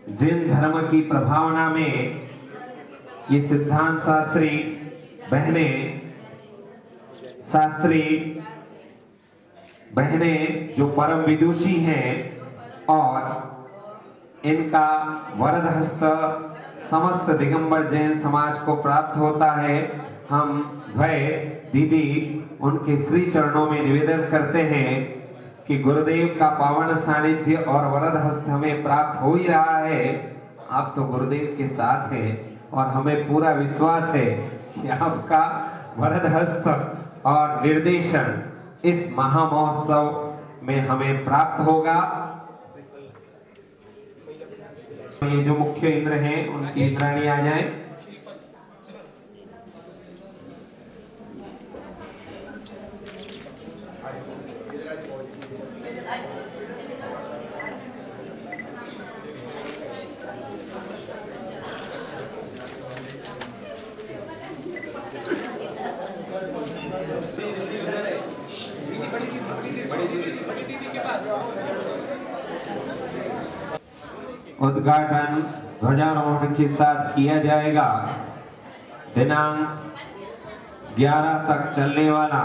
जैन धर्म की प्रभावना में ये सिद्धांत शास्त्री बहनें जो परम विदुषी हैं और इनका वरद हस्त समस्त दिगंबर जैन समाज को प्राप्त होता है। हम भय दीदी उनके श्री चरणों में निवेदन करते हैं कि गुरुदेव का पावन सानिध्य और वरद हस्त हमें प्राप्त हो ही रहा है। आप तो गुरुदेव के साथ हैं और हमें पूरा विश्वास है कि आपका वरद हस्त और निर्देशन इस महामहोत्सव में हमें प्राप्त होगा। ये जो मुख्य इंद्र हैं उनकी इंद्राणी आ जाए। उद्घाटन ध्वजारोहण के साथ किया जाएगा। दिनांक 11 तक चलने वाला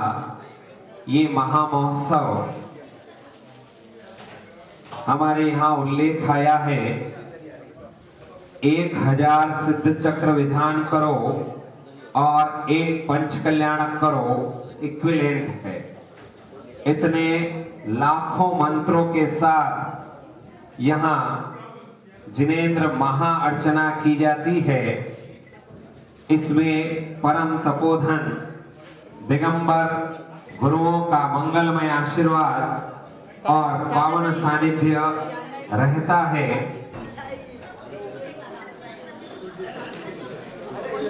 ये महामहोत्सव हमारे यहाँ उल्लेख आया है 1000 सिद्ध चक्र विधान करो और एक पंच कल्याणक करो इक्विवेलेंट है। इतने लाखों मंत्रों के साथ यहाँ जिनेंद्र महा अर्चना की जाती है। इसमें परम तपोधन दिगंबर गुरुओं का मंगलमय आशीर्वाद और पावन सानिध्य रहता है।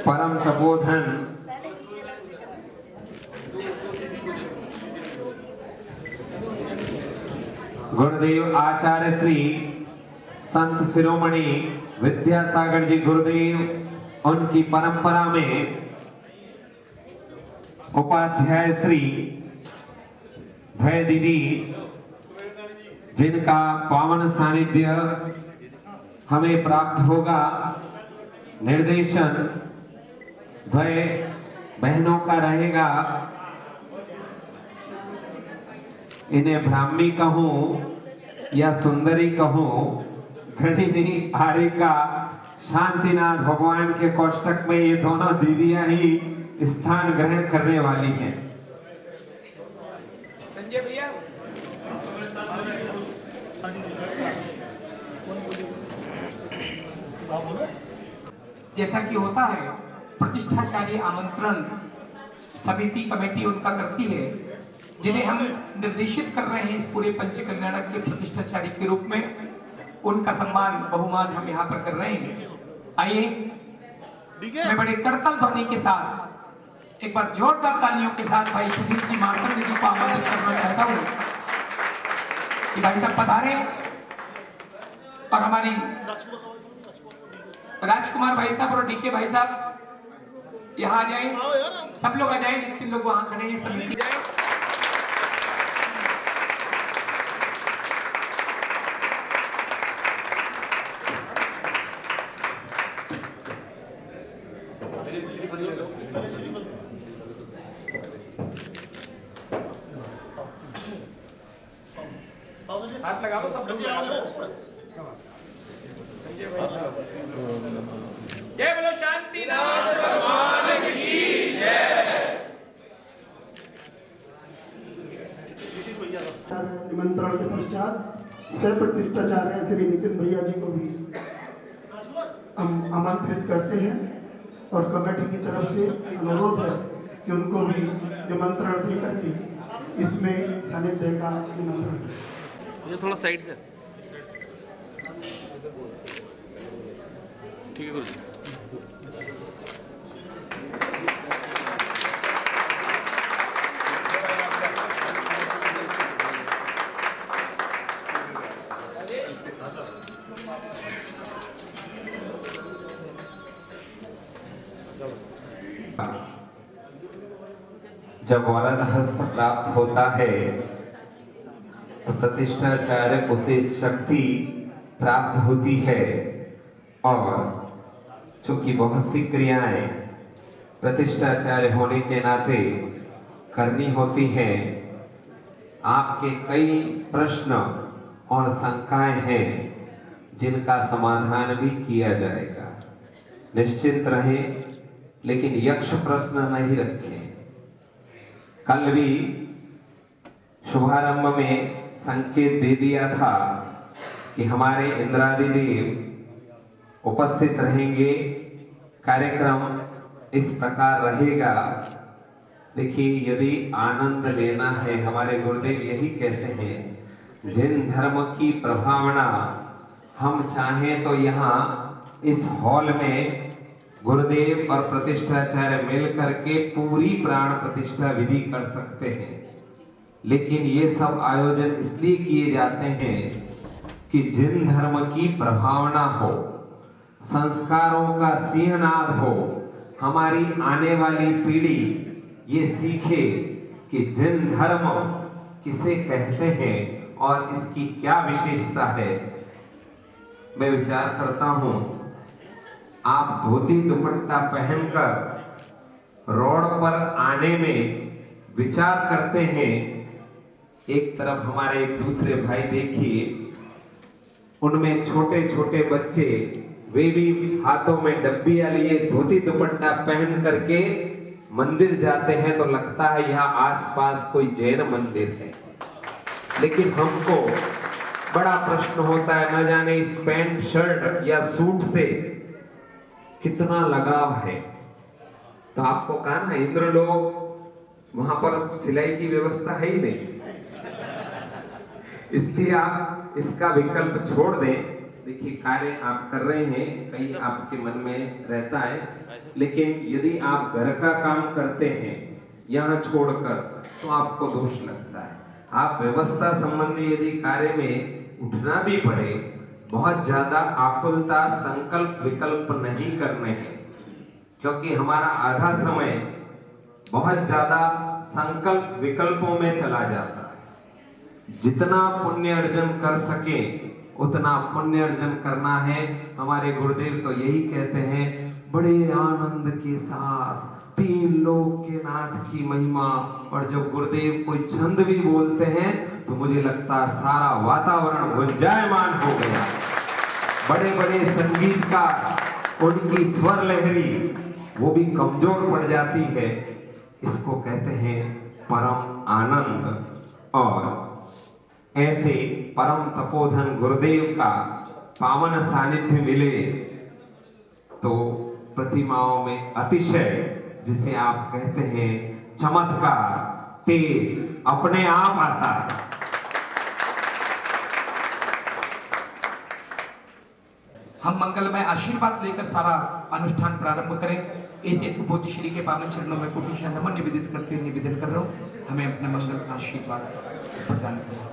परम तपोधन गुरुदेव आचार्य श्री संत शिरोमणि विद्यासागर जी गुरुदेव उनकी परंपरा में उपाध्याय श्री भय दीदी जिनका पावन सानिध्य हमें प्राप्त होगा। निर्देशन भय बहनों का रहेगा। इन्हें ब्राह्मी कहूं या सुंदरी कहूं, घड़िनी आरिका शांतिनाथ भगवान के कोष्टक में ये दोनों दीदियां ही स्थान ग्रहण करने वाली हैं। संजय भैया जैसा कि होता है प्रतिष्ठाचार्य आमंत्रण समिति कमेटी उनका करती है, जिन्हें हम निर्देशित कर रहे हैं इस पूरे पंच कल्याणक के प्रतिष्ठाचार्य के रूप में। उनका सम्मान बहुमान हम यहाँ पर कर रहे हैं। आइए मैं बड़े करतल ध्वनि के साथ एक बार जोरदार तालियों के साथ भाई सुधीर जी मार्कंड जी को आमंत्रित करना चाहता हूँ कि भाई साहब पधारे और हमारी राजकुमार भाई साहब और डीके भाई साहब यहाँ आ जाए। सब लोग आ जाए, जितने लोग वहां खड़े हैं समिति जाए। हाथ लगाओ सब लोग। जय बोलो शांतिनाथ भगवान की जय। निमंत्रण के पश्चात सह प्रतिष्ठाचार्य श्री नितिन भैया जी को भी हम आमंत्रित करते हैं और कमेटी की तरफ से अनुरोध है कि उनको भी निमंत्रण दे करके इसमें सानिध्य का निमंत्रण। ये थोड़ा साइड से ठीक है गुरुजी। जब वरद हस्त प्राप्त होता है तो प्रतिष्ठाचार्य को से शक्ति प्राप्त होती है। और चूंकि बहुत सी क्रियाएं प्रतिष्ठाचार्य होने के नाते करनी होती हैं, आपके कई प्रश्न और शंकाएं हैं जिनका समाधान भी किया जाएगा। निश्चिंत रहें, लेकिन यक्ष प्रश्न नहीं रखें। कल भी शुभारंभ में संकेत दे दिया था कि हमारे इंद्रादि देव उपस्थित रहेंगे। कार्यक्रम इस प्रकार रहेगा। देखिए, यदि आनंद लेना है, हमारे गुरुदेव यही कहते हैं, जिन धर्म की प्रभावना हम चाहें तो यहाँ इस हॉल में गुरुदेव और प्रतिष्ठाचार्य मिल करके पूरी प्राण प्रतिष्ठा विधि कर सकते हैं। लेकिन ये सब आयोजन इसलिए किए जाते हैं कि जिन धर्म की प्रभावना हो, संस्कारों का सिंहनाद हो, हमारी आने वाली पीढ़ी ये सीखे कि जिन धर्म किसे कहते हैं और इसकी क्या विशेषता है। मैं विचार करता हूं, आप धोती दुपट्टा पहनकर रोड पर आने में विचार करते हैं। एक तरफ हमारे एक दूसरे भाई देखिए, उनमें छोटे छोटे बच्चे, वे भी हाथों में डब्बियां लिए धोती दुपट्टा पहन करके मंदिर जाते हैं तो लगता है यहाँ आसपास कोई जैन मंदिर है। लेकिन हमको बड़ा प्रश्न होता है, न जाने इस पैंट शर्ट या सूट से कितना लगाव है। तो आपको कहा ना, इंद्रलोक वहां पर सिलाई की व्यवस्था है ही नहीं, इसलिए आप इसका विकल्प छोड़ दें। देखिए, कार्य आप कर रहे हैं, कहीं आपके मन में रहता है, लेकिन यदि आप घर का काम करते हैं यहाँ छोड़कर तो आपको दोष लगता है। आप व्यवस्था संबंधी यदि कार्य में उठना भी पड़े, बहुत ज्यादा आकुलता संकल्प विकल्प नहीं करने हैं, क्योंकि हमारा आधा समय बहुत ज्यादा संकल्प विकल्पों में चला जाता है। जितना पुण्य अर्जन कर सके उतना पुण्य अर्जन करना है। हमारे गुरुदेव तो यही कहते हैं, बड़े आनंद के साथ तीन लोक के नाथ की महिमा। और जब गुरुदेव कोई छंद भी बोलते हैं तो मुझे लगता है सारा वातावरण गुंजायमान हो गया। बड़े बड़े संगीतकार, उनकी स्वर लहरी वो भी कमजोर पड़ जाती है। इसको कहते हैं परम आनंद। और ऐसे परम तपोधन गुरुदेव का पावन सानिध्य मिले तो प्रतिमाओं में अतिशय, जिसे आप कहते हैं चमत्कार, तेज अपने आप आता है। हम मंगलमय आशीर्वाद लेकर सारा अनुष्ठान प्रारंभ करें। इस हेतु बोधि श्री के पावन चरणों में कोटि नमन निवेदित करते हुए निवेदन कर रहा हूं, हमें अपना मंगल आशीर्वाद प्रदान करें।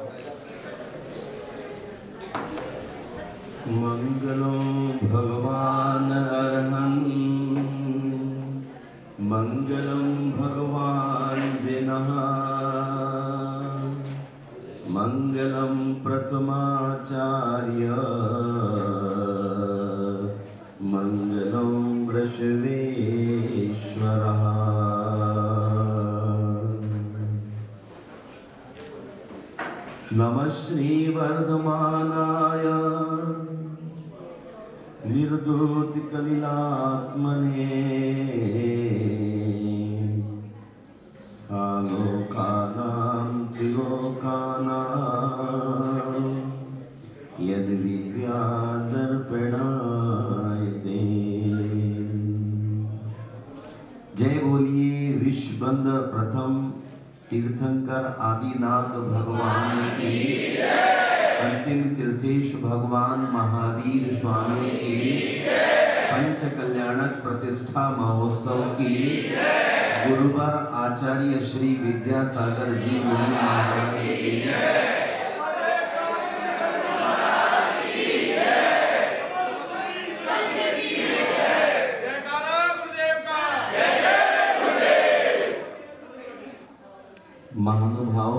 मंगलम भगवान अरहं, मंगलम भगवान जिनः, मंगलम प्रथमाचार्य, मंगलम वृषवेश्वरः। नमः श्री वर्धमानाय निर्दूत कलिलात्मने, सालोकानां त्रिलोकानां यद् विद्यादर्पणायते। जय बोलिए विश्वबंद प्रथम तीर्थंकर आदिनाथ भगवान की, अंतिम तीर्थेश भगवान महावीर स्वामी की, पंच कल्याणक प्रतिष्ठा महोत्सव की, गुरुवर आचार्य श्री विद्यासागर जी मुनि महाराज की, महानुभाव,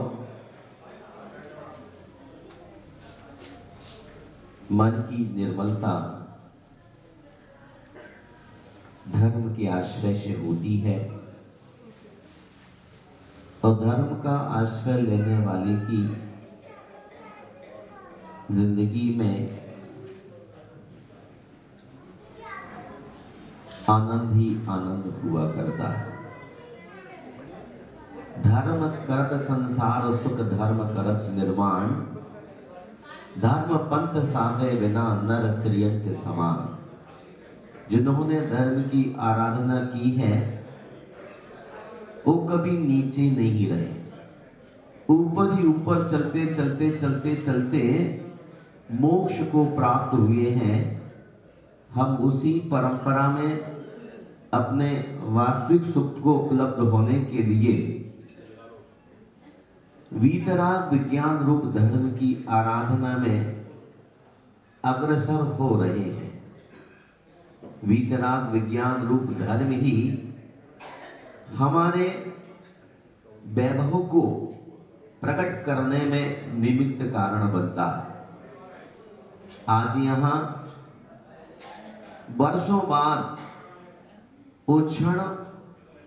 मन की निर्मलता धर्म के आश्रय से होती है, और धर्म का आश्रय लेने वाले की जिंदगी में आनंद ही आनंद हुआ करता है। धर्म करत संसार सुख, धर्म करत निर्वाण, धर्म पंथ साधे बिना नर त्रियंत समान। जिन्होंने धर्म की आराधना की है वो कभी नीचे नहीं रहे, ऊपर ही ऊपर चलते चलते चलते चलते मोक्ष को प्राप्त हुए हैं। हम उसी परंपरा में अपने वास्तविक सुख को उपलब्ध होने के लिए वीतराग विज्ञान रूप धर्म की आराधना में अग्रसर हो रहे हैं। वीतराग विज्ञान रूप धर्म ही हमारे वैभव को प्रकट करने में निमित्त कारण बनता है। आज यहाँ वर्षों बाद वो क्षण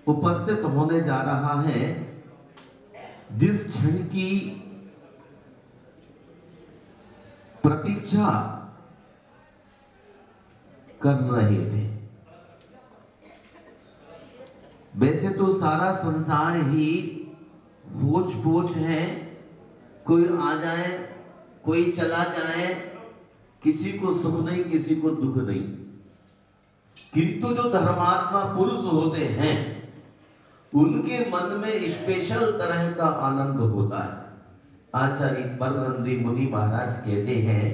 उपस्थित होने जा रहा है जिस क्षण की प्रतीक्षा कर रहे थे। वैसे तो सारा संसार ही होच पोच है, कोई आ जाए कोई चला जाए, किसी को सुख नहीं किसी को दुख नहीं, किंतु जो धर्मात्मा पुरुष होते हैं उनके मन में स्पेशल तरह का आनंद होता है। आचार्य परमनंदी मुनि महाराज कहते हैं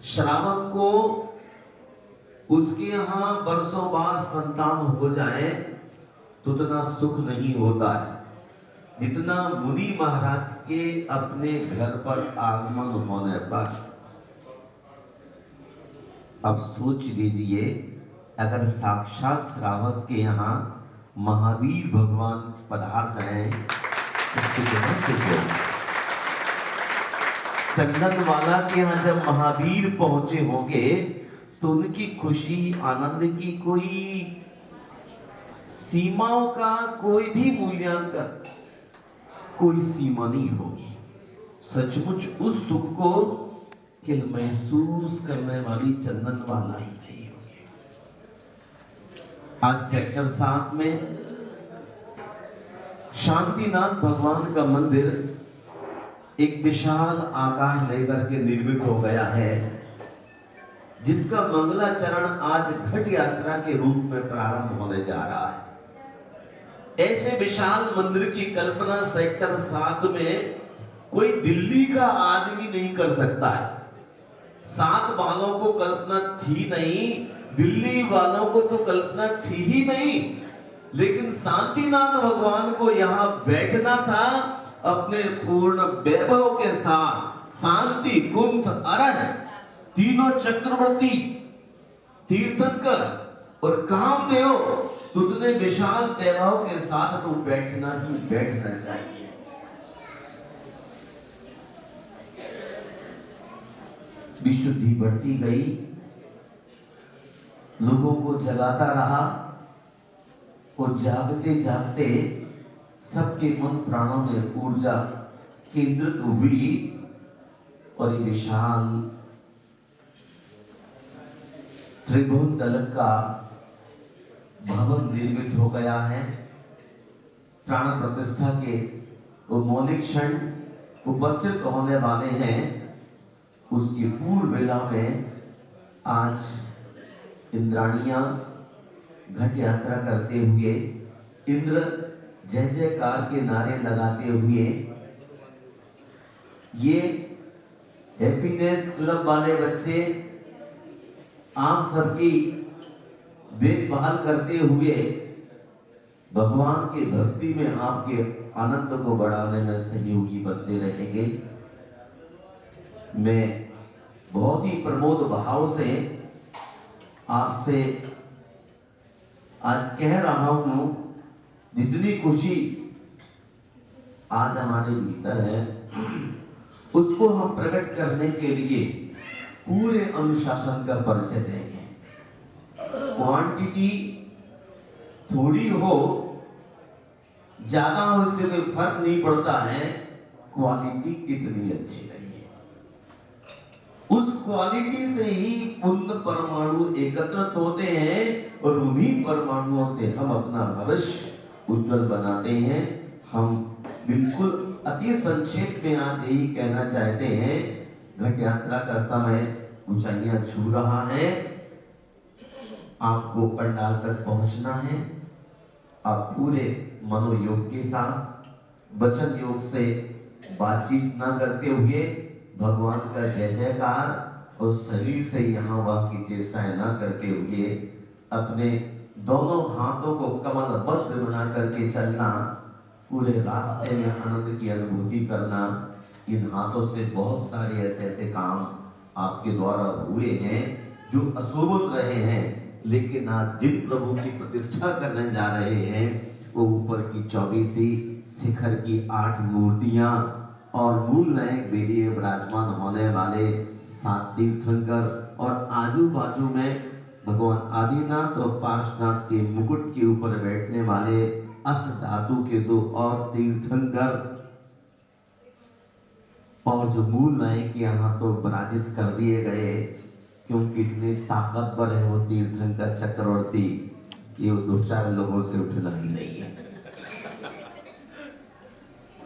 श्रावक को उसके यहाँ वर्षों बाद संतान हो जाए तो उतना सुख नहीं होता है जितना मुनि महाराज के अपने घर पर आगमन होने पर। अब सोच लीजिए अगर साक्षात श्रावक के यहाँ महावीर भगवान पधार जाए तो कितना सुख होगा। चंदन वाला के यहाँ जब महावीर पहुंचे होंगे तो उनकी खुशी आनंद की कोई सीमाओं का कोई भी मूल्यांकन, कोई सीमा नहीं होगी। सचमुच उस सुख को केवल महसूस करने वाली चंदन वाला ही नहीं होगी। आज सेक्टर 7 में शांतिनाथ भगवान का मंदिर एक विशाल आकार लेकर के निर्मित हो गया है, जिसका मंगलाचरण आज घट यात्रा के रूप में प्रारंभ होने जा रहा है। ऐसे विशाल मंदिर की कल्पना सेक्टर 7 में कोई दिल्ली का आदमी नहीं कर सकता है। 7 वालों को कल्पना थी नहीं, दिल्ली वालों को तो कल्पना थी ही नहीं, लेकिन शांतिनाथ भगवान को यहाँ बैठना था अपने पूर्ण वैभव के साथ। शांति कुंठ अरह तीनों चक्रवर्ती तीर्थंकर और कामदेव उतने विशाल वैभव के साथ तो बैठना ही बैठना चाहिए। विशुद्धि बढ़ती गई, लोगों को जगाता रहा और जागते जागते सबके मन प्राणों में ऊर्जा केंद्रित हुई और ये विशाल त्रिभुवन तल का भवन निर्मित हो गया है। प्राण प्रतिष्ठा के वो मौलिक क्षण उपस्थित होने वाले हैं। उसकी पूर्व वेला में आज इंद्राणियां घट यात्रा करते हुए, इंद्र जय जयकार के नारे लगाते हुए, ये हैप्पीनेस क्लब वाले बच्चे आप सबकी देखभाल करते हुए भगवान की भक्ति में आपके आनंद को बढ़ाने में सहयोगी बनते रहेंगे। मैं बहुत ही प्रमोद भाव से आपसे आज कह रहा हूं, जितनी खुशी आज हमारे भीतर है उसको हम प्रकट करने के लिए पूरे अनुशासन का परिचय देंगे। क्वांटिटी थोड़ी हो ज्यादा हो इससे कोई फर्क नहीं पड़ता है, क्वालिटी कितनी अच्छी रही है। उस क्वालिटी से ही पुण्य परमाणु एकत्रित होते हैं और उन्हीं परमाणुओं से हम अपना भविष्य उज्जवल बनाते हैं। हम बिल्कुल अति संक्षेप में आज यही कहना चाहते हैं, घट यात्रा का समय ऊंचाइयां छू रहा है, आपको पंडाल तक पहुंचना है। आप पूरे मनोयोग के साथ वचन योग से बातचीत ना करते हुए भगवान का जय जयकार और शरीर से यहाँ वहाँ की चेष्टाएं ना करते हुए अपने दोनों हाथों को कमलबद्ध बना करके चलना, पूरे रास्ते में आनंद की अनुभूति करना। इन हाथों से बहुत सारे ऐसे ऐसे काम आपके द्वारा हुए हैं जो अशोभित रहे हैं, लेकिन आज जिन प्रभु की प्रतिष्ठा करने जा रहे हैं वो ऊपर की 24 शिखर की 8 मूर्तियां और मूल नायक बेदिए विराजमान होने वाले 7 तीर्थंकर और आजू बाजू में भगवान आदिनाथ और पार्श्वनाथ के मुकुट के ऊपर बैठने वाले अष्ट धातु के 2 और तीर्थंकर और जो मूल नायक यहाँ तो पराजित कर दिए गए, क्योंकि इतने ताकतवर है वो तीर्थंकर चक्रवर्ती कि वो 2-4 लोगों से उठना ही नहीं है।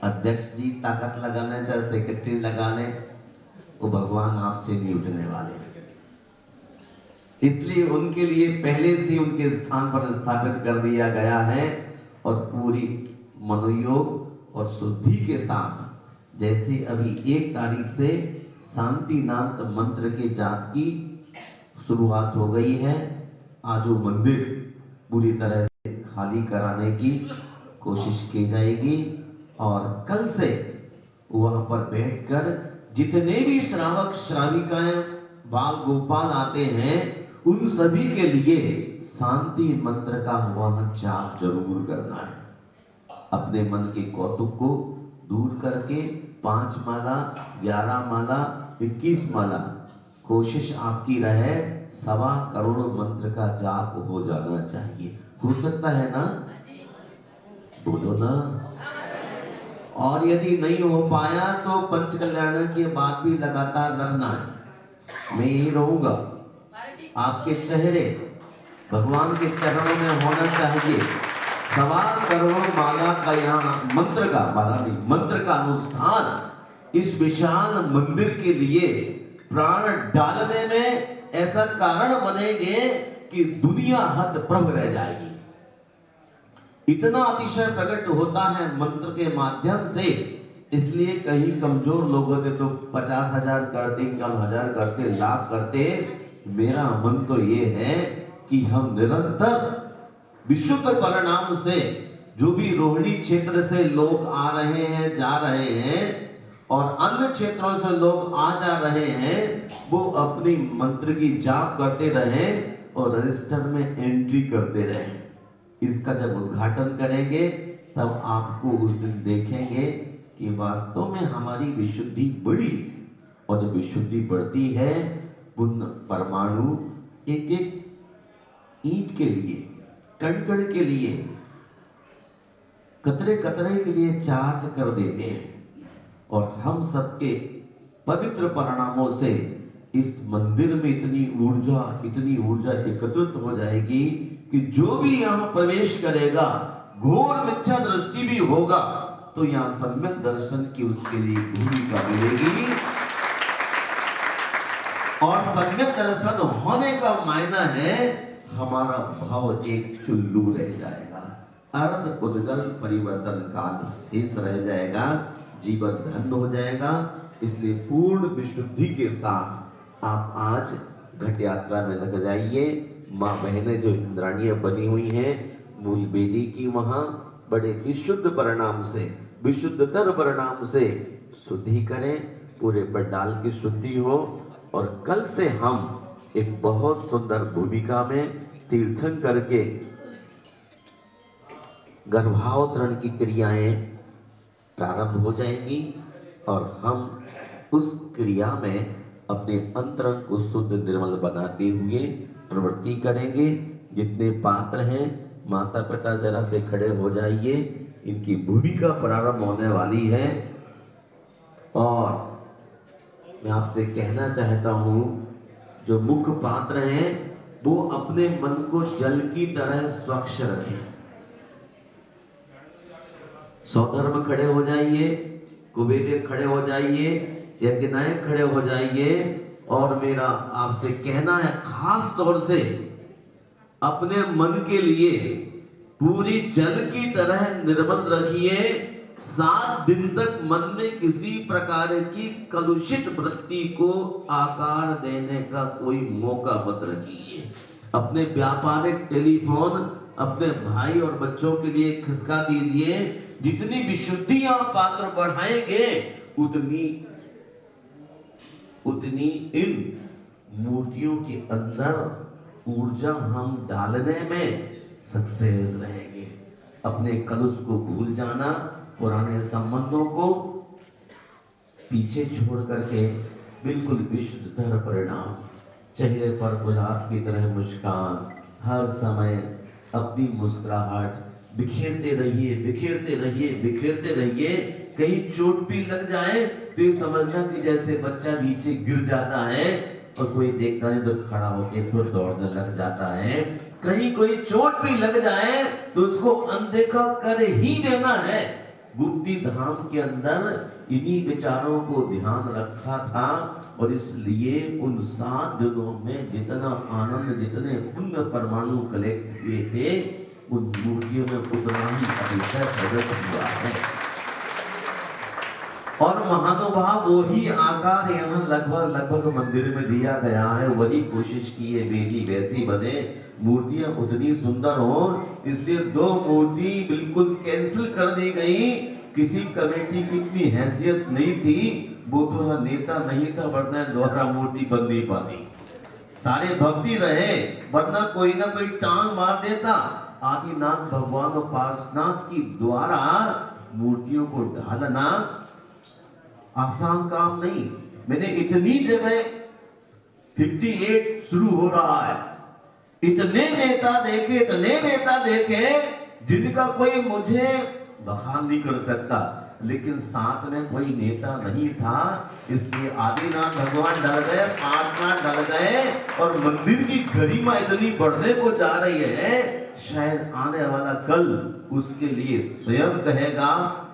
अध्यक्ष जी ताकत लगा लें चाहे सेक्रेटरी लगा लें, वो भगवान आपसे नहीं उठने वाले। इसलिए उनके लिए पहले से उनके स्थान पर स्थापित कर दिया गया है और पूरी मनोयोग और शुद्धि के साथ, जैसे अभी 1 तारीख से शांतिनाथ मंत्र के जाप की शुरुआत हो गई है। आज वो मंदिर पूरी तरह से खाली कराने की कोशिश की जाएगी और कल से वहां पर बैठकर जितने भी श्रावक श्राविकाएं बाल गोपाल आते हैं उन सभी के लिए शांति मंत्र का वहां जाप जरूर करना है। अपने मन के कौतुक को दूर करके 5 माला 11 माला 21 माला कोशिश आपकी रहे 1.25 करोड़ मंत्र का जाप हो जाना चाहिए। हो सकता है ना? बोलो ना। और यदि नहीं हो पाया तो पंच कल्याण के बाद भी लगातार रखना है। मैं यही रहूंगा, आपके चेहरे भगवान के चरणों में होना चाहिए। 1.25 करोड़ माला का यहाँ मंत्र का माला नहीं, मंत्र का अनुष्ठान इस विशाल मंदिर के लिए प्राण डालने में ऐसा कारण बनेंगे कि दुनिया हतप्रभ रह जाएगी। इतना अतिशय प्रकट होता है मंत्र के माध्यम से। इसलिए कहीं कमजोर लोग होते तो 50,000 करते, 1,000 करते, लाख करते। मेरा मन तो ये है कि हम निरंतर विशुद्ध परिणाम से, जो भी रोहिणी क्षेत्र से लोग आ रहे हैं जा रहे हैं और अन्य क्षेत्रों से लोग आ जा रहे हैं, वो अपनी मंत्र की जाप करते रहें और रजिस्टर में एंट्री करते रहें। इसका जब उद्घाटन करेंगे तब आपको उस दिन देखेंगे कि वास्तव में हमारी विशुद्धि बढ़ी। और जब विशुद्धि बढ़ती है, पुण्य परमाणु एक एक ईंट के लिए, कण-कण के लिए, कतरे-कतरे के लिए चार्ज कर देते हैं। और हम सबके पवित्र परिणामों से इस मंदिर में इतनी ऊर्जा एकत्रित हो जाएगी कि जो भी यहाँ प्रवेश करेगा, घोर मिथ्या दृष्टि भी होगा तो यहाँ सम्यक दर्शन की उसके लिए भूमिका मिलेगी। और सम्यक दर्शन होने का मायना है हमारा भाव एक चुल्लू रह जाएगा, अर्ध उद्गल परिवर्तन काल शेष रह जाएगा, जीवन धन्य हो जाएगा। इसलिए पूर्ण विशुद्धि के साथ आप आज घट यात्रा में लग जाइए। माँ बहनें जो इंद्राणियां बनी हुई हैं मूल वेदी की, वहां बड़े विशुद्ध परिणाम से, विशुद्धतर परिणाम से शुद्धि करें, पूरे पंडाल की शुद्धि हो। और कल से हम एक बहुत सुंदर भूमिका में तीर्थन करके गर्भावतरण की क्रियाएं प्रारंभ हो जाएंगी और हम उस क्रिया में अपने अंतरंग को शुद्ध निर्मल बनाते हुए प्रवृत्ति करेंगे। जितने पात्र हैं माता पिता जरा से खड़े हो जाइए, इनकी भूमिका प्रारंभ होने वाली है। और मैं आपसे कहना चाहता हूं, जो मुख्य पात्र हैं वो अपने मन को जल की तरह स्वच्छ रखें। सौधर्म खड़े हो जाइए, कुबेर खड़े हो जाइए, यज्ञनायक खड़े हो जाइए। और मेरा आपसे कहना है, खास तौर से अपने मन के लिए पूरी जल की तरह निर्मल रखिए। 7 दिन तक मन में किसी प्रकार की कलुषित वृत्ति को आकार देने का कोई मौका मत रखिए। अपने व्यापारिक टेलीफोन अपने भाई और बच्चों के लिए खिसका दीजिए। जितनी विशुद्धियां पात्र बढ़ाएंगे उतनी इन मूर्तियों के अंदर ऊर्जा हम डालने में सक्सेस रहेंगे। अपने कलुष को भूल जाना, पुराने संबंधों को पीछे छोड़ करके बिल्कुल विशुद्धतर परिणाम, चेहरे पर गुलाब की तरह मुस्कान, हर समय अपनी मुस्कुराहट बिखेरते रहिए, बिखेरते रहिए, बिखेरते रहिए। कहीं चोट भी लग जाए तो ये समझना कि जैसे बच्चा नीचे गिर जाता है और कोई देखता नहीं तो खड़ा होकर फिर दौड़ने लग जाता है। कहीं कोई चोट भी लग जाए तो उसको अनदेखा कर ही देना है। गुप्ती धाम के अंदर इन्हीं विचारों को ध्यान रखा था और इसलिए उन 7 दिनों में जितना आनंद, जितने पुण्य परमाणु कलेक्ट किए थे, उन मूर्तियों में उतना ही अतिशय प्रकट हुआ है। और महानुभाव वही आकार यहाँ लगभग मंदिर में दिया गया है, वही कोशिश की है बेटी वैसी बने, मूर्तियां उतनी सुंदर हो। इसलिए 2 मूर्ति बिल्कुल कैंसिल कर दी गई। किसी कमेटी की इतनी हैसियत नहीं थी, वो तो नेता नहीं था, वरना दोहरा मूर्ति बन नहीं पाती। सारे भक्ति रहे, वरना कोई ना कोई टांग मार देता। आदिनाथ भगवान और पार्श्वनाथ की द्वारा मूर्तियों को ढालना आसान काम नहीं। मैंने इतनी जगह 58 शुरू हो रहा है, इतने नेता देखे जिनका कोई मुझे बखान नहीं कर सकता, लेकिन साथ में कोई नेता नहीं था। इसलिए आदिनाथ भगवान डर गए, पार्श्वनाथ डर गए और मंदिर की गरिमा इतनी बढ़ने को जा रही है, शायद आने वाला कल उसके लिए स्वयं कहेगा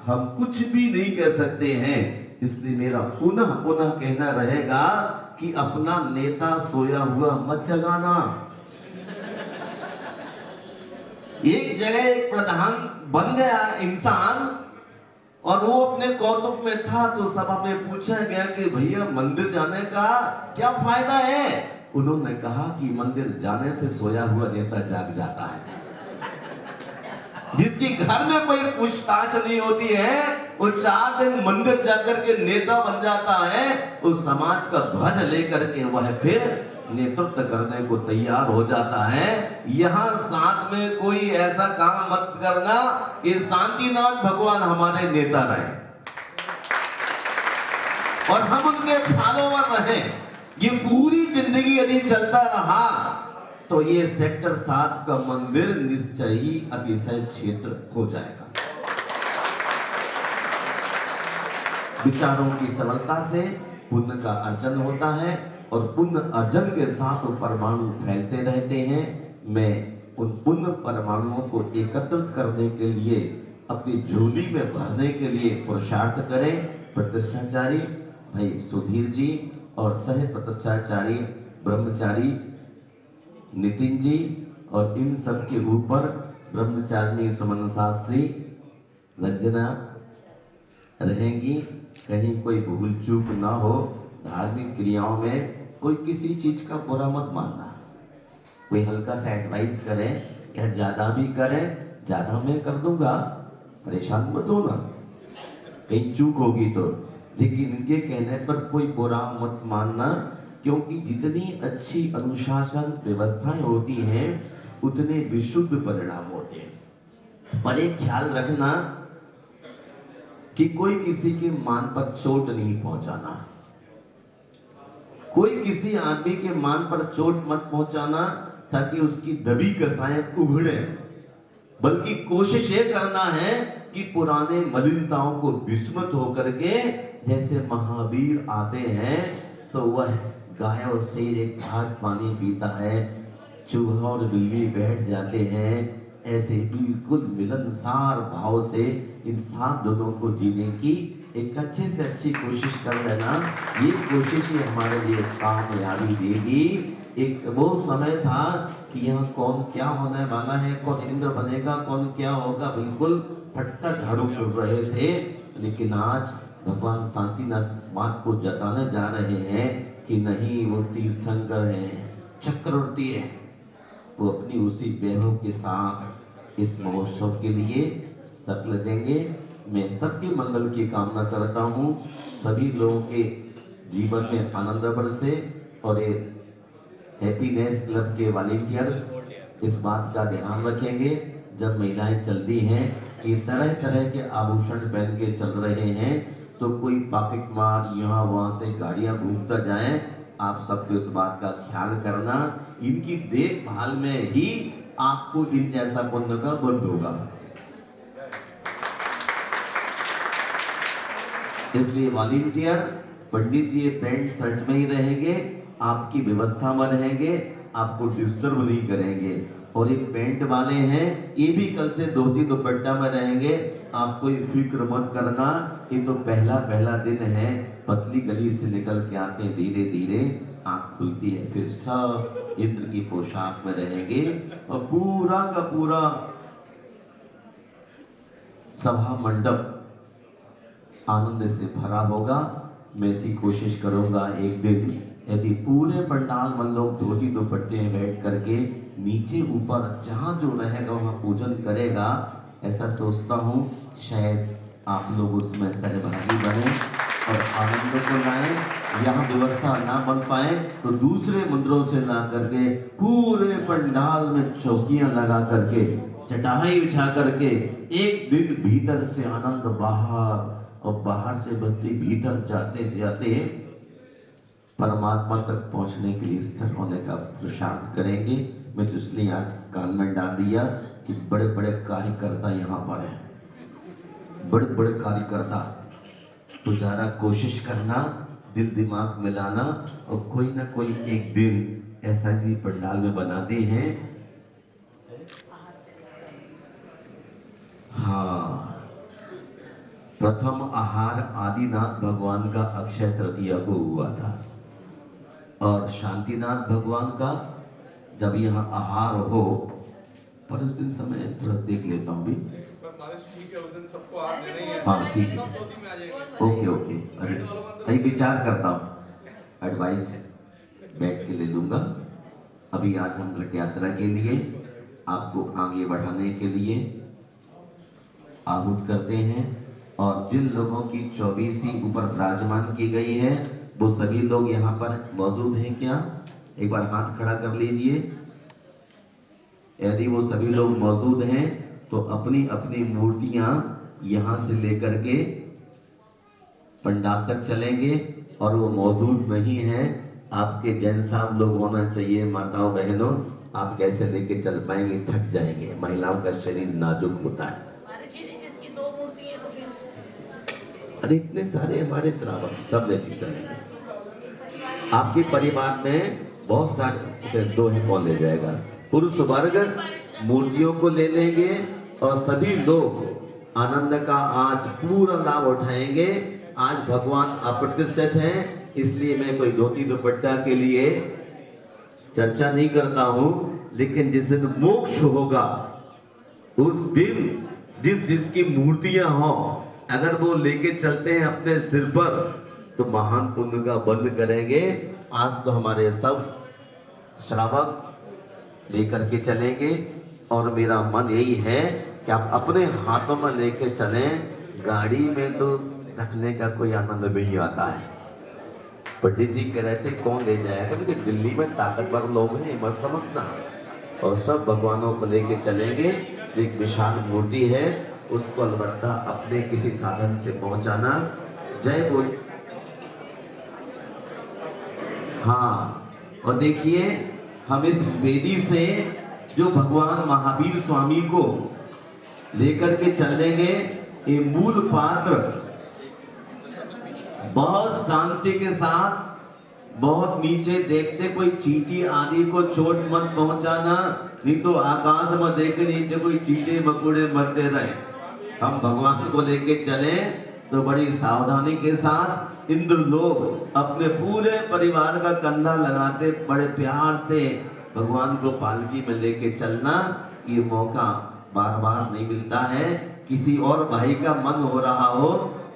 हम कुछ भी नहीं कह सकते हैं। इसलिए मेरा पुनः कहना रहेगा कि अपना नेता सोया हुआ मत जगाना। एक जगह एक प्रधान बन गया इंसान और वो अपने कौतुक में था, तो सभा में पूछा गया कि भैया मंदिर जाने का क्या फायदा है। उन्होंने कहा कि मंदिर जाने से सोया हुआ नेता जाग जाता है। जिसकी घर में कोई पूछताछ नहीं होती है, वो 4 दिन मंदिर जाकर के नेता बन जाता है। उस समाज का ध्वज लेकर के वह फिर नेतृत्व करने को तैयार हो जाता है। यहाँ साथ में कोई ऐसा काम मत करना कि शांतिनाथ भगवान हमारे नेता रहे और हम उनके फॉलोवर रहे। ये पूरी जिंदगी यदि चलता रहा तो ये सेक्टर 7 का मंदिर निश्चय ही अतिशय क्षेत्र हो जाएगा। विचारों की सरलता से पुण्य का अर्जन होता है और पुण्य अर्जन के साथ वो परमाणु फैलते रहते हैं। मैं उन पुण्य परमाणुओं को एकत्रित करने के लिए, अपनी झोली में भरने के लिए पुरुषार्थ करें। प्रतिष्ठाचारी भाई सुधीर जी और सह प्रतिष्ठाचारी ब्रह्मचारी नितिन जी और इन सब के ऊपर ब्रह्मचारिणी सुमन शास्त्री रंजना रहेंगी। कहीं कोई भूल चूक ना हो। धार्मिक क्रियाओं में कोई किसी चीज का बुरा मत मानना। कोई हल्का सा एडवाइस करे या ज्यादा भी करे, ज्यादा मैं कर दूंगा, परेशान मत होना कहीं चूक होगी तो। लेकिन इनके कहने पर कोई बुरा मत मानना, क्योंकि जितनी अच्छी अनुशासन व्यवस्थाएं होती हैं उतने विशुद्ध परिणाम होते हैं। पर एक ख्याल रखना कि कोई किसी के मान पर चोट नहीं पहुंचाना। कोई किसी आदमी के मान पर चोट मत पहुंचाना। ताकि उसकी दबी कसाएं उघड़े, बल्कि कोशिश ये करना है कि पुराने मलिनताओं को विस्मृत होकर के जैसे महावीर आते हैं तो वह गाय और शेर एक घाट पानी पीता है, चूहा और बिल्ली बैठ जाते हैं, ऐसे बिल्कुल मिलनसार भाव से इन 7 दिनों को जीने की एक अच्छे से अच्छी कोशिश कर लेना। ये कोशिश ही हमारे लिए कामयाबी देगी। एक वो समय था कि यहाँ कौन क्या होने वाला है, कौन इंद्र बनेगा, कौन क्या होगा, बिल्कुल फटता झाड़ू कर रहे थे। लेकिन आज भगवान शांतिनाथ इस बात को जताने जा रहे हैं कि नहीं, वो तीर्थंकर हैं, चक्रवर्ती है, वो अपनी उसी वैभव के साथ इस महोत्सव के लिए शक्ल देंगे। मैं सबके मंगल की कामना करता हूँ, सभी लोगों के जीवन में आनंद बरसे और ये हैप्पीनेस क्लब के वॉलंटियर्स इस बात का ध्यान रखेंगे जब महिलाएं चलती हैं कि तरह तरह के आभूषण पहन के चल रहे हैं तो कोई पॉकेट मार यहाँ वहाँ से गाड़ियाँ घूमता जाए। आप सबको इस बात का ख्याल करना, इनकी देखभाल में ही आपको इन जैसा पुण्य का बंद होगा। इसलिए वॉलंटियर पंडित जी पैंट शर्ट में ही रहेंगे, आपकी व्यवस्था में रहेंगे, आपको डिस्टर्ब नहीं करेंगे। और एक पेंट वाले हैं, ये भी कल से धोती दुपट्टा में रहेंगे, आप कोई फिक्र मत करना। ये तो पहला दिन है, पतली गली से निकल के आते धीरे धीरे आंख खुलती है, फिर सब इंद्र की पोशाक में रहेंगे और पूरा का पूरा सभा मंडप आनंद से भरा होगा। मैं ऐसी कोशिश करूंगा एक दिन यदि पूरे पंडाल में लोग धोती दुपट्टे में बैठ करके नीचे ऊपर जहाँ जो रहेगा वहाँ पूजन करेगा, ऐसा सोचता हूँ शायद आप लोग उसमें सहभागी बने और आनंद को लाएं। यहाँ व्यवस्था ना बन पाए तो दूसरे मंदिरों से ला करके पूरे पंडाल में चौकियां लगा करके चटाई बिछा करके एक दिन भीतर से आनंद बाहर और बाहर से भक्ति भीतर जाते जाते परमात्मा तक पहुंचने के लिए स्थिर होने का पुरुषार्थ करेंगे। मैं तो इसलिए आज कान में डाल दिया कि बड़े बड़े कार्यकर्ता यहाँ पर हैं, बड़े बड़े कार्यकर्ता, तो ज़्यादा कोशिश करना, दिल दिमाग मिलाना और कोई ना कोई एक दिन ऐसा ही पंडाल में बनाते हैं। हाँ, प्रथम आहार आदिनाथ भगवान का अक्षय तृतीया को हुआ था और शांतिनाथ भगवान का जब यहाँ आहार हो, पर उस दिन समय थोड़ा देख लेता हूँ भी। हाँ ठीक है, ओके, अरे विचार करता हूँ, एडवाइस बैठ के ले लूँगा। अभी आज हम घट यात्रा के लिए आपको आगे बढ़ाने के लिए आहूत करते हैं और जिन लोगों की 24वीं ऊपर विराजमान की गई है वो सभी लोग यहाँ पर मौजूद हैं क्या? एक बार हाथ खड़ा कर लीजिए। यदि वो सभी लोग मौजूद हैं तो अपनी अपनी मूर्तियां यहाँ से लेकर के पंडाल तक चलेंगे और वो मौजूद नहीं है, आपके जैन साहब लोग होना चाहिए। माताओं बहनों, आप कैसे लेके चल पाएंगे? थक जाएंगे, महिलाओं का शरीर नाजुक होता है। अरे इतने सारे हमारे श्रावक सब ले चलेंगे। आपके परिवार में बहुत सारे, 2 है, कौन ले जाएगा? पुरुष वर्ग मूर्तियों को ले लेंगे और सभी लोग आनंद का आज पूरा लाभ उठाएंगे। आज भगवान अप्रतिष्ठित हैं, इसलिए मैं कोई धोती दुपट्टा के लिए चर्चा नहीं करता हूं, लेकिन जिस दिन मोक्ष होगा उस दिन जिसकी मूर्तियां हो, अगर वो लेके चलते हैं अपने सिर पर तो महान पुण्य का बंद करेंगे। आज तो हमारे सब श्रावक लेकर के चलेंगे और मेरा मन यही है कि आप अपने हाथों में लेके चलें। गाड़ी में तो रखने का कोई आनंद नहीं आता है। पंडित जी कह रहे थे कौन ले जाएगा, क्योंकि दिल्ली में ताकतवर लोग हैं, मत समझना। और सब भगवानों को लेके चलेंगे। एक विशाल मूर्ति है, उसको अलबत्ता अपने किसी साधन से पहुंचाना। जय बोल। हाँ, और देखिए हम इस वेदी से जो भगवान महावीर स्वामी को लेकर के चलेंगे, ये मूल पात्र बहुत शांति के साथ, बहुत नीचे देखते, कोई चींटी आदि को चोट मत पहुंचाना, नहीं तो आकाश में देख के नीचे कोई चींटे मकोड़े मरते रहे। हम भगवान को लेके चले तो बड़ी सावधानी के साथ इंद्र लोग अपने पूरे परिवार का कंधा लगाते, बड़े प्यार से भगवान को पालकी में लेके चलना। ये मौका बार बार नहीं मिलता है। किसी और भाई का मन हो रहा हो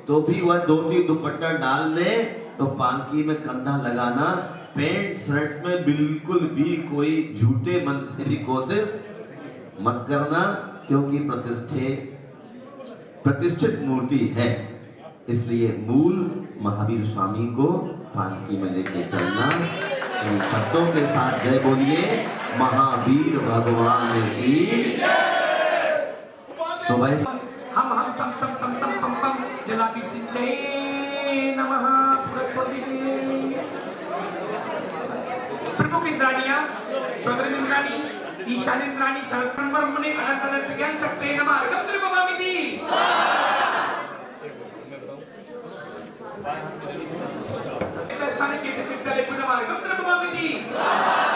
तो भी वह धोती दुपट्टा डाल ले, तो पालकी में कंधा लगाना, पैंट शर्ट में बिल्कुल भी कोई झूठे मन से भी कोशिश मत करना, क्योंकि प्रतिष्ठित मूर्ति है। इसलिए मूल महावीर स्वामी को पालकी में लेके चलना। इन शब्दों के साथ जय बोलिए महावीर भगवान की। तो भाई हम सम सम तम तम पम पम जलापि सिंचये नमः प्रचोदि। प्रमुख इंद्राणियां, श्रोत्र इंद्राणी, ईशान इंद्राणी, शरत्रम ब्रह्मणे अनंत अनंत ज्ञान शक्ते नमः अर्घं त्रिभुवामिति। स्थाने चित्त चित्ताले पुनमार्गं त्रिभुवामिति।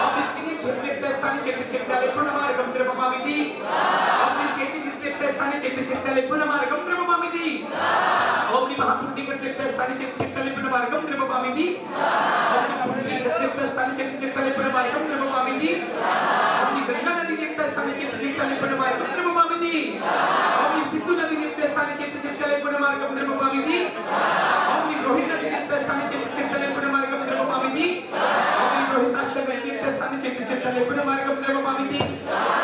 अवित्तिनि चित्त स्थाने चित्त चित्ताले पुनमार्गं त्रिभुवामिति। अवित्तिकेशि चित्त स्थाने चित्त चित्ताले पुनमार्गं त्रिभुवामिति। ओमनि महापुण्डिक चित्त स्थाने चित्त चित्ताले पुनमार्गं त्रिभुवामिति। ओमनि पुण्डिक चित्त स्थाने चित्त चित्ताले पुनमार्गं त्रिभुवामिति। ओमनि गंगा नदी चित्त स्थाने चित्त चित्ताले पुनमार्गं त्रिभुवामिति। ओमनि सिंधु नदी चित्त स्थाने चित्त चित्ताले पुनमार्गं त्रिभुवामिति। ओमनि रोहिणी नदी चित्त स्थाने चित्त चित्ताले पुनमार्गं त्रिभुवामिति। ओमनि रोहिताक्ष नदी चित्त स्थाने चित्त चित्ताले पुनमार्गं त्रिभुवामिति।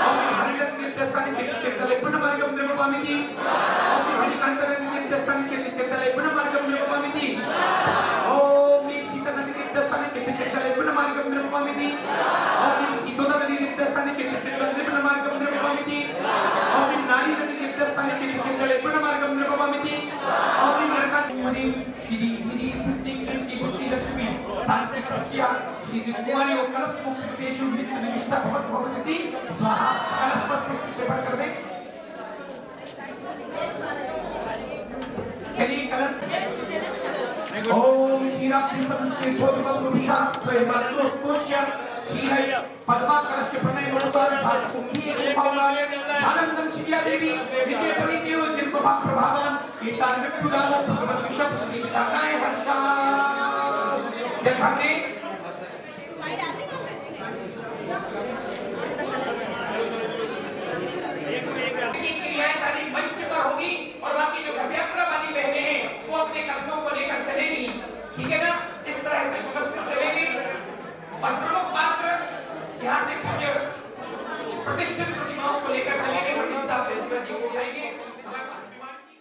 ओमनि हरिणत चित्त स्थाने चित्त चित्ताले पुनमार्गं त्रिभुवामिति। ओमनि हरिकांत नदी चित्त स्थाने चित्त चित्ताले पुनमार्गं त्रिभुवामिति। ओमनि सीता नदी चित्त स्थाने चित्त चित्ताले पुनमार्गं त्रिभुवामिति। ओमनि सीतोदा नदी चित्त स्थाने चित्त चित्ताले पुनमार्गं त्रिभुवामिति। ओमनि नारी नदी चित्त स्थाने चित्त चित्ताले पुनमार्गं त्रिभुवामिति। ओमनि नरकात्मनि श्री हिरी धृति कीर्ति बुद्धि लक्ष्मी शांति सृष्टिया श्री कुमारी और कलश मुक्तेषु निष्ठा भवत भवति स्वाहा। कलश पर पुष्प सेवन कर दे। चलिए कलश। ओम क्षीराब्धि समुद्रे भोगवल पुरुषा स्वयं आत्मस्पोष्य क्षीरय पद्मा कलश प्रणय मनोतार सात कुंभी पावनाय आनंदम श्रीया देवी विजय परिचयो जन्म प्रभावान एतान विपुलामो भगवत विषप श्री विधानाय हर्षा। जय भगवान सारी मंच पर होगी और बाकी जो घटियात्रा वाली बहनें हैं वो अपने कलशों को लेकर चलेंगी, ठीक है ना। इस तरह से व्यवस्थित चलेंगे और प्रमुख पात्र यहाँ से पूज्य प्रतिष्ठित प्रतिमाओं को लेकर चलेंगे। पंडित साहब प्रतिनिधि हो जाएंगे। हमारे पास विमान की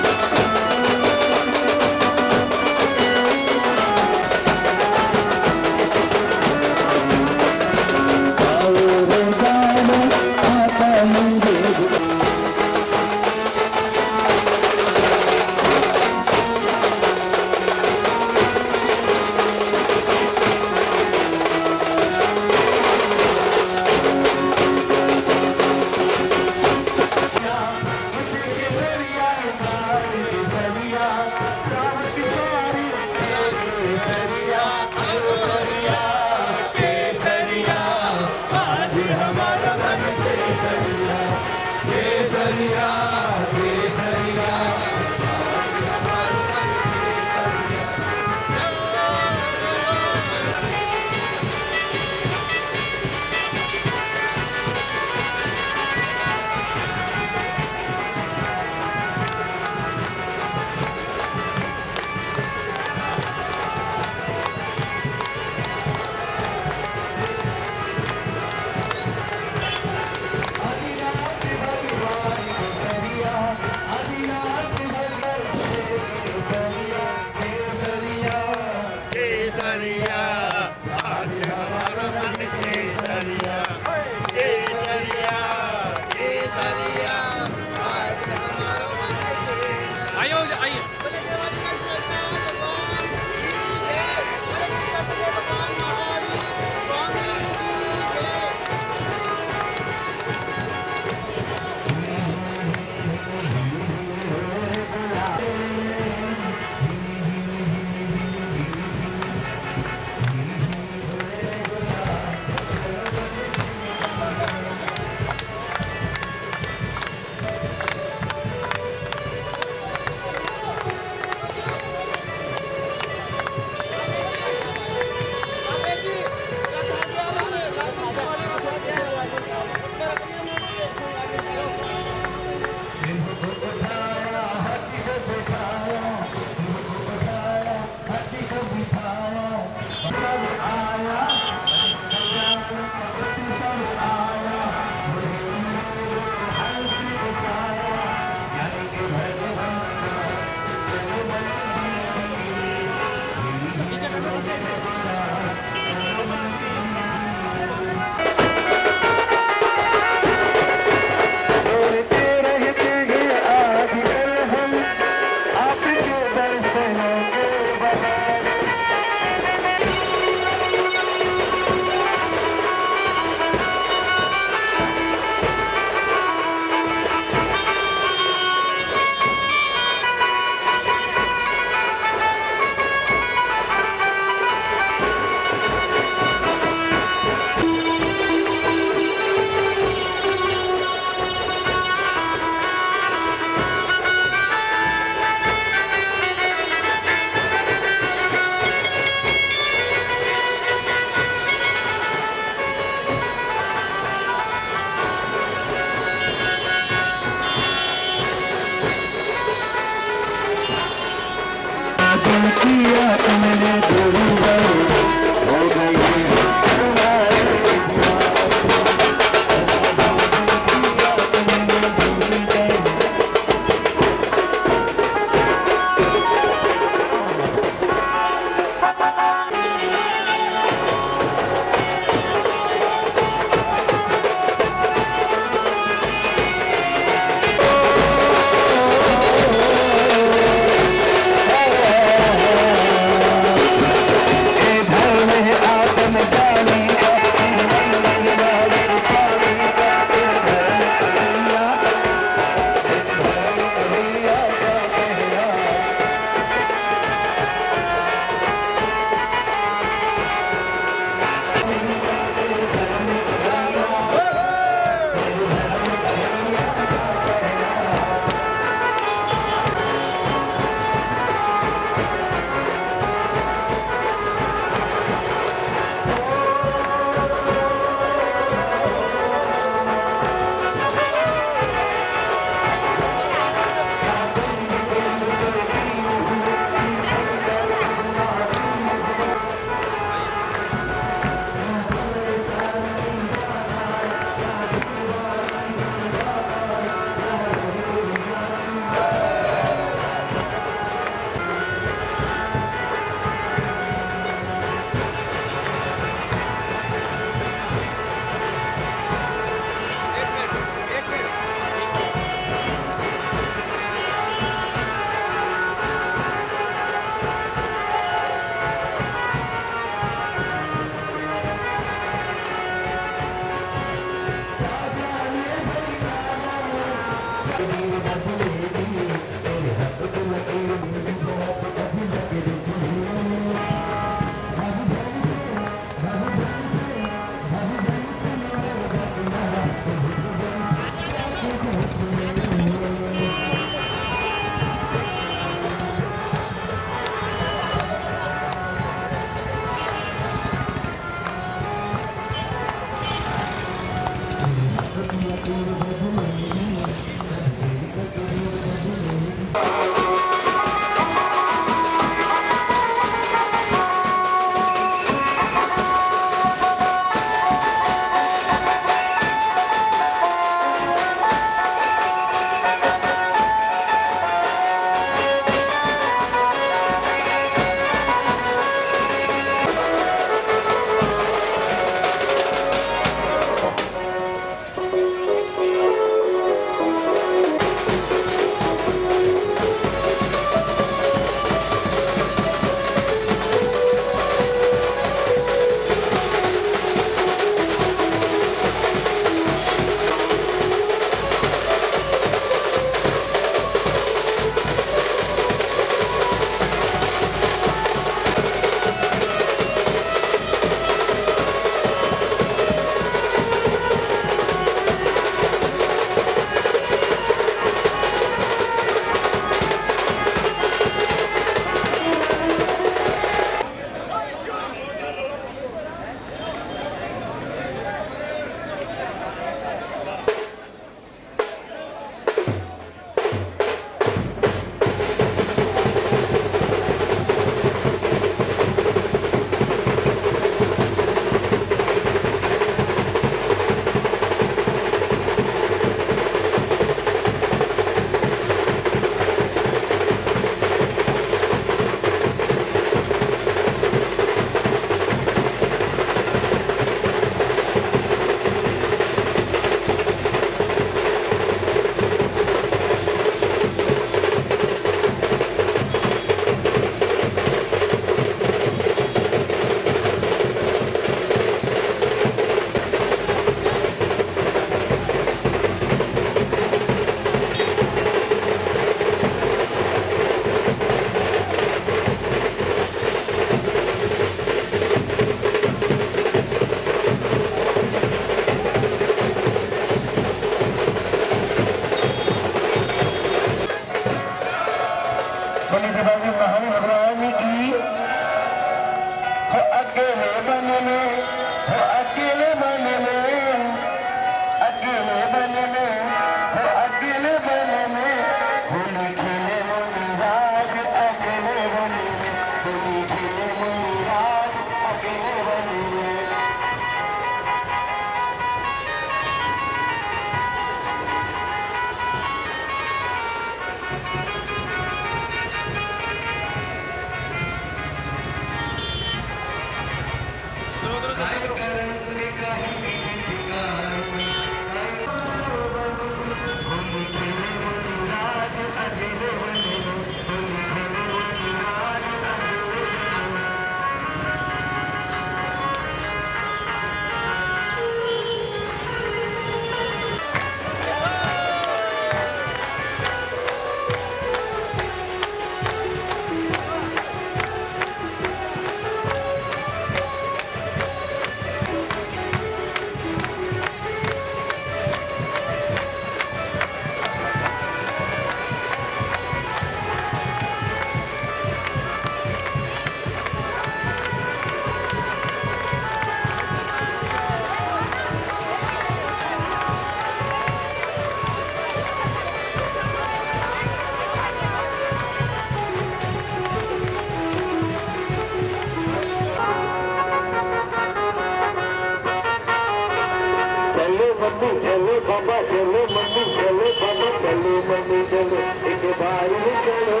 मम्मी चलो बाबा चलो मम्मी चलो बाबा चलो मम्मी चलो एक बार चलो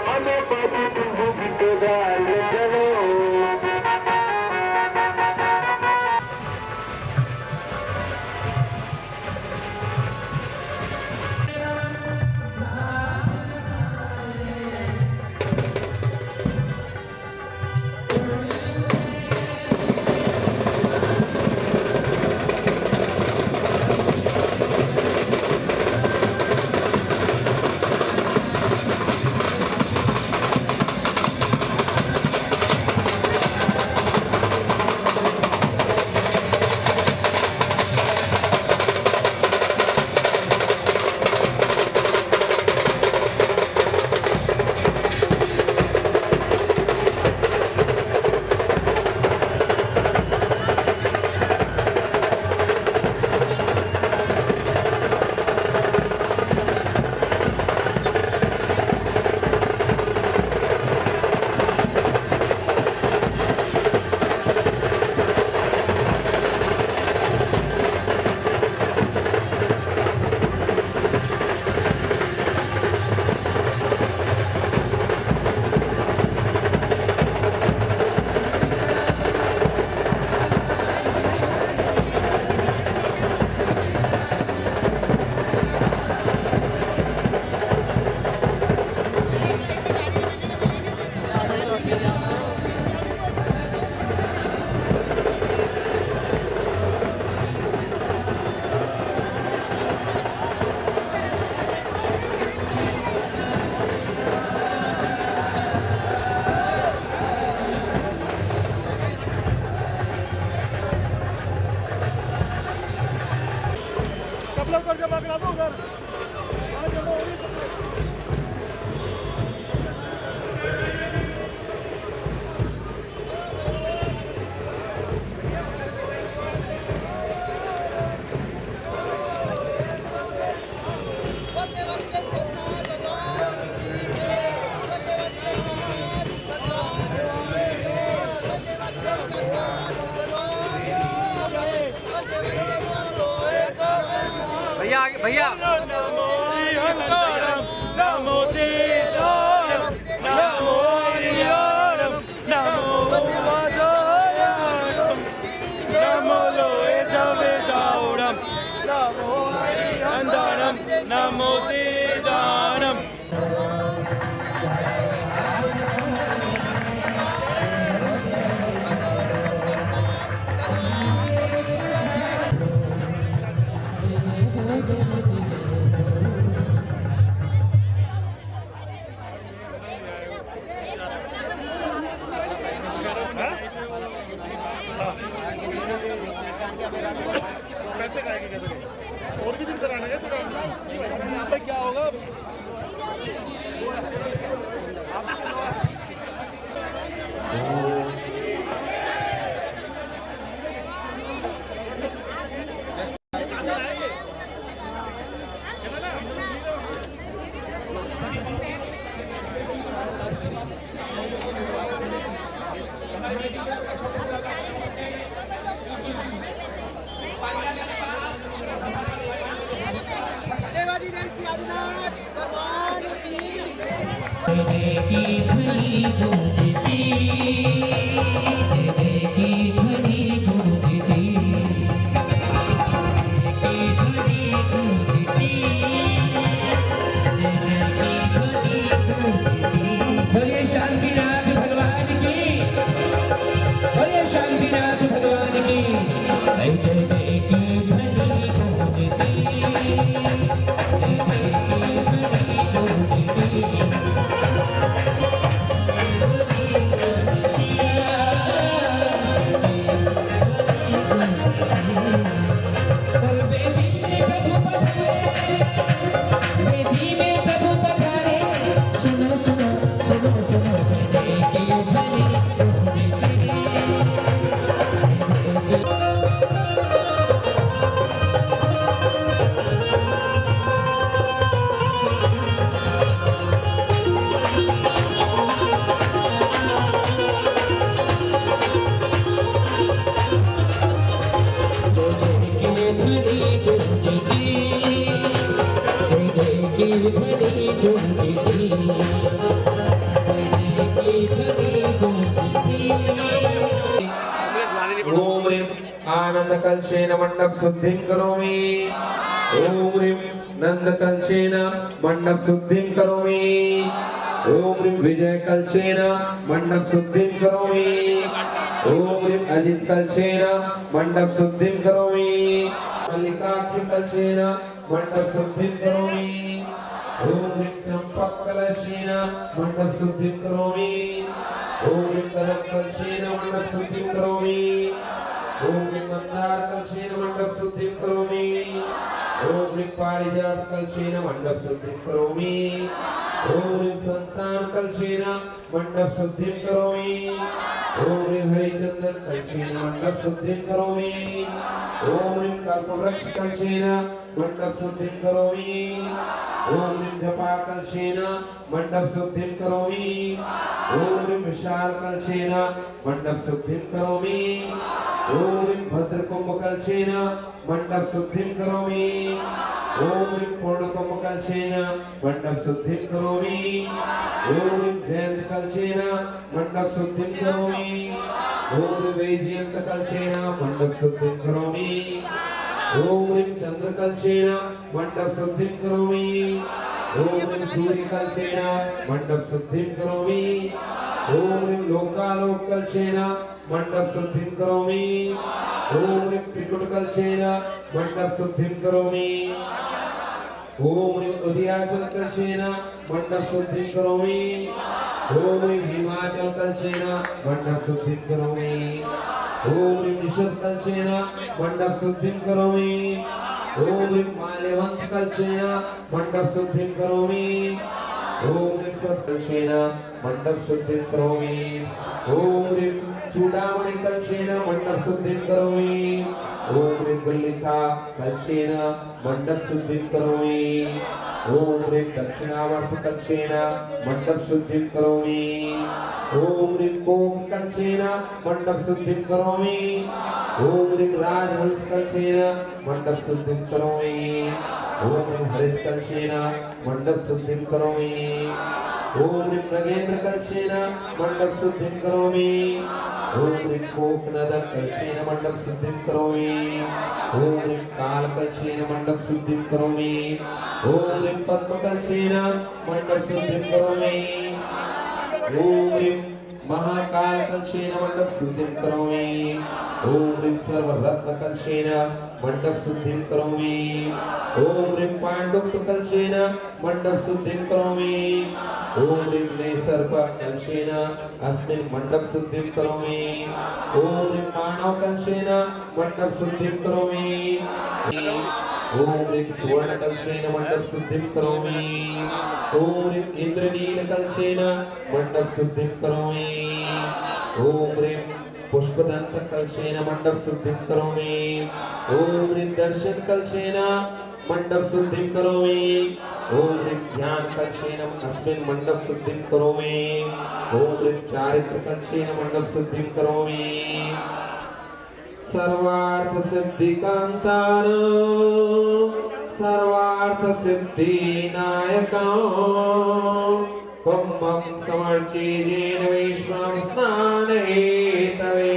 हमें पास तुम गीत डाल चलो। भैया नमो सीताराम नमो हरियाणम नमो वाजायाम नमो लोए सवे साउरम नमो हरियंदरम नमो सीताराम। कैसे खाएगी कैसे और भी दिन कराने का यहाँ पे क्या होगा। बोलिए शांतिनाथ भगवान की, बोलिए शांतिनाथ भगवान की। जय जय जय की ध्वनि गूंजती, जय जय की ध्वनि गूंजती। ओम ह्रीं आनंद कलशेन मंडप शुद्धिं करोमि। ओम ह्रीं नंद कलशेन मंडप शुद्धिं करोमि। ओम ह्रीं विजय कलशेन मंडप शुद्धिं करोमि। ओम ह्रीं अजित कलशेन मंडप शुद्धिं करोमि। मल्लिकाक्षि कलशेन मंडप शुद्धिं करोमि। ओम ह्रीं चंपक कलशेन मंडप शुद्धिं करोमि। ओम ह्रीं कनक कलशेन मंडप शुद्धिं करोमि। ओम ह्रीं मंदार कलशेन मंडप शुद्धिं करोमि। ओम ह्रीं पारिजात कलशेन मंडप शुद्धिं करोमि। ओम ह्रीं संतान कलशेन मंडप शुद्धिं करोमि। ओम ह्रीं हरिचंदन कलशेन मंडप शुद्धिं करोमि। ओम ह्रीं कल्पवृक्ष कलशेन मंडप शुद्धिं करोमि। ओम ह्रीं जपा कलशेन मंडप शुद्धिं करोमि। ओम ह्रीं विशाल कलशेन मंडप शुद्धिं करोमि। ओम ह्रीं भद्रकुंभ कलशेन मंडप शुद्धिं करोमि। ओम ह्रीं पूर्णकुंभ कलशेन मंडप शुद्धिं करोमि। ओम ह्रीं जयंत कलशेन मंडप शुद्धिं करोमि। ओम ह्रीं वैजयंत कलशेन मंडप शुद्धिं करोमि। ओम ह्रीं चंद्र कलशेन मंडप शुद्धिं करोमि। ओम ह्रीं सूर्य कलशेन मंडप शुद्धिं करोमि। ओम ह्रीं लोकालोक कलशेन मंडप शुद्धिं करोमि। ओम ह्रीं त्रिकुट कलशेन मंडप शुद्धिं करोमि। ओम ह्रीं उदयाचल कलशेन मंडप शुद्धिं करोमि। ओम ह्रीं हिमाचल कलशेन मंडप शुद्धिं करोमि। ओम ह्रीं निषद कलशेन मंडप शुद्धिं करोमि। ओम ह्रीं माल्यवंत कलशेन मंडप शुद्धिं करोमि। ओम ह्रीं सत्कलशेन मंडप शुद्धिं करोमि। ओम ह्रीं चूडामणि कलशेन मंडप शुद्धिं करोमि। ओम ह्रीं गुल्लिका कलशेन मंडप शुद्धिं करोमि। ओम ह्रीं दक्षिणावर्त कलशेन मंडप शुद्धिं करोमि। ओम ह्रीं कोक कलशेन मंडप शुद्धिं करोमि। ओम ह्रीं राजहंस कलशेन मंडप शुद्धिं करोमि। ओम ह्रीं हरित कलशेन मंडप शुद्धिं करोमि। ओम ह्रीं मृगेन्द्र कलशेन मंडप शुद्धिं करोमि। ओम ह्रीं कोकनद कलशेन मंडप शुद्धिं करोमि। ओम ह्रीं काल कलशेन मंडप शुद्धिं करोमि। ओम ह्रीं पद्म कलशेन मंडप शुद्धिं करोमि। ओम ह्रीं महाकाल कलशेन मंडप शुद्धिं करोमि। ओम ह्रीं सर्वरत्न कलशेन मंडप शुद्धिं करोमि। ओम ह्रीं पांडुक्त कलशेन मंडप शुद्धिं करोमि। ओम ह्रीं नेसर्प कलशेन अस्मिन् मंडप शुद्धिं करोमि। ओम ह्रीं मानव कलशेन मंडप शुद्धिं करोमि। ओम ह्रीं सुवर्ण कलशेन मंडप शुद्धिं करोमि। ओम ह्रीं इंद्रनील कलशेन मंडप शुद्धिं करोमि। ओम ह्रीं पुष्पदंत कलशेन मंडप शुद्धिं करोमि। ओम ह्रीं दर्शन कलशेन मंडप शुद्धिं करोमि। ओम ह्रीं ज्ञान कलशेन अस्मिन् मंडप शुद्धिं करोमि। ओम ह्रीं चारित्र कलशेन मंडप शुद्धिं करोमि। सर्वार्थ सिद्धिकान्तार सर्वार्थ सिद्धि नायका कुम्भं समर्चीजेन वैष्णव स्नानहेतवे।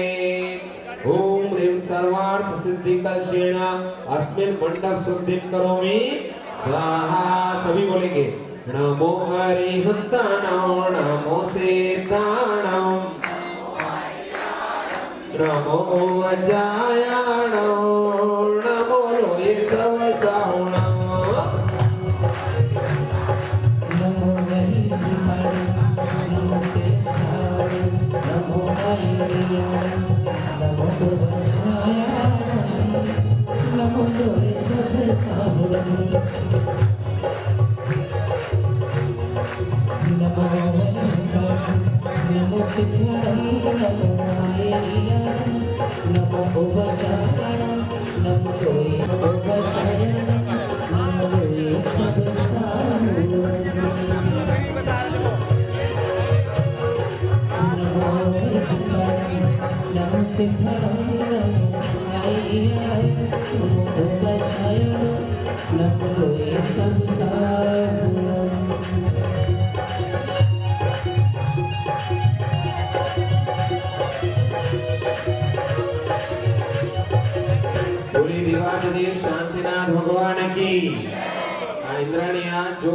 ओम ह्रीं सर्वार्थ सिद्धि कलशेन अस्मिन् मंडप शुद्धिं करोमि। स्वाहा सभी बोलेंगे नमो हरिहंताणं नमो सिद्धाणं नमो अजायाणं नमो लोये सर्वसाहुणं। नमो हरिहंताणं नमो सिद्धाणं नमो अजायाणं नमो अजायाणं नमो लोये सर्वसाहुणं। नमो हरिहंताणं नमो सिद्धाणं नमो अजायाणं नमो अजायाणं नमो लोये अजायाणं नमो लोये सर्वसाहुणं। नमो हरिहंताणं नमो सिद्धाणं नमो अजायाणं नमो अजायाणं नमो लोये सर्वसाहुणं। देवाधिदेव शांतिनाथ भगवान की। इंद्राणियां जो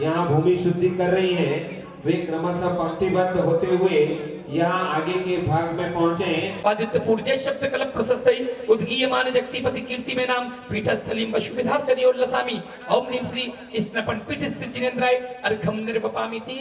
यहाँ भूमि शुद्धि कर रही हैं, वे क्रमशः पंक्तिबद्ध होते हुए यहाँ आगे के भाग में पहुंचे। आदित्य पूर्जय शब्द कलप प्रशस्तै उद्गीयमान जगतीपति कीर्ति में नाम पीठस्थलीं वशुविधार्चर्य उल्लसामि। ओम नीम श्री स्नपन पीठ स्थित जिनेन्द्राय अर्घम निर्वपामिति।